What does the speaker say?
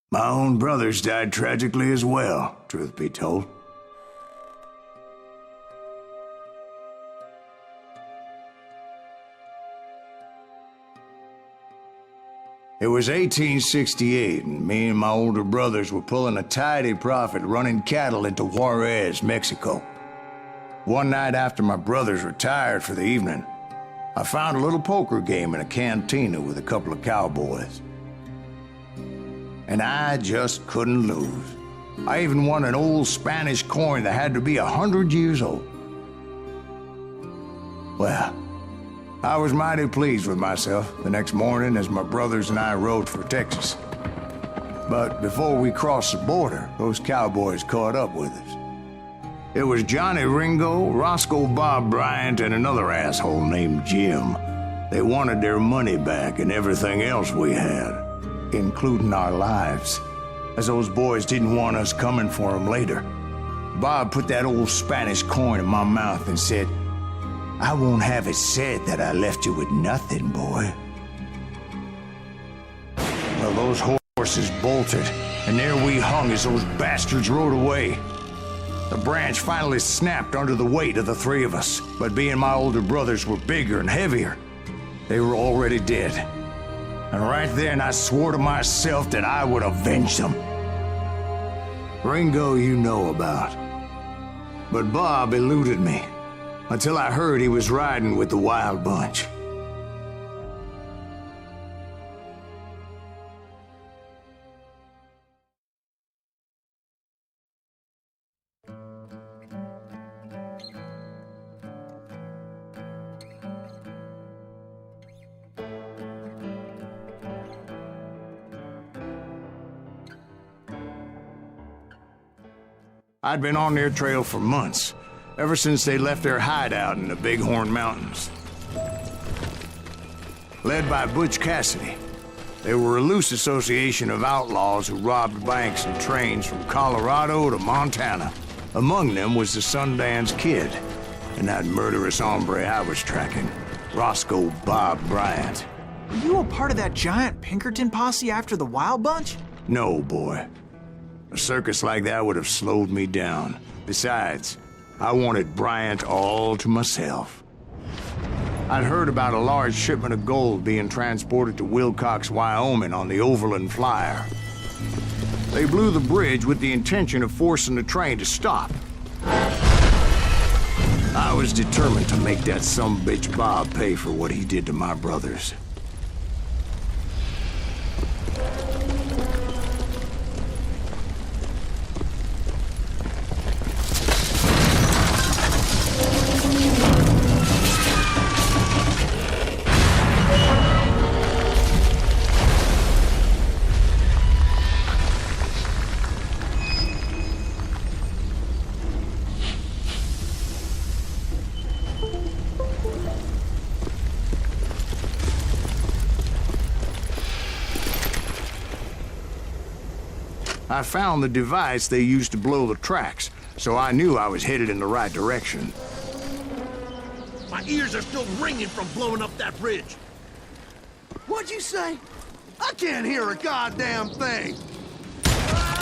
My own brothers died tragically as well, truth be told. It was 1868, and me and my older brothers were pulling a tidy profit running cattle into Juarez, Mexico. One night after my brothers retired for the evening, I found a little poker game in a cantina with a couple of cowboys. And I just couldn't lose. I even won an old Spanish coin that had to be 100 years old. Well, I was mighty pleased with myself the next morning as my brothers and I rode for Texas. But before we crossed the border, those cowboys caught up with us. It was Johnny Ringo, Roscoe Bob Bryant, and another asshole named Jim. They wanted their money back and everything else we had, including our lives, as those boys didn't want us coming for them later. Bob put that old Spanish coin in my mouth and said, "I won't have it said that I left you with nothing, boy." Well, those horses bolted, and there we hung as those bastards rode away. The branch finally snapped under the weight of the three of us, but being my older brothers were bigger and heavier, they were already dead. And right then I swore to myself that I would avenge them. Ringo you know about. But Bob eluded me, until I heard he was riding with the Wild Bunch. I'd been on their trail for months, ever since they left their hideout in the Bighorn Mountains. Led by Butch Cassidy, they were a loose association of outlaws who robbed banks and trains from Colorado to Montana. Among them was the Sundance Kid, and that murderous hombre I was tracking, Roscoe Bob Bryant. Were you a part of that giant Pinkerton posse after the Wild Bunch? No, boy. A circus like that would have slowed me down. Besides, I wanted Bryant all to myself. I'd heard about a large shipment of gold being transported to Wilcox, Wyoming on the Overland Flyer. They blew the bridge with the intention of forcing the train to stop. I was determined to make that sumbitch Bob pay for what he did to my brothers. I found the device they used to blow the tracks, so I knew I was headed in the right direction. My ears are still ringing from blowing up that bridge. What'd you say? I can't hear a goddamn thing.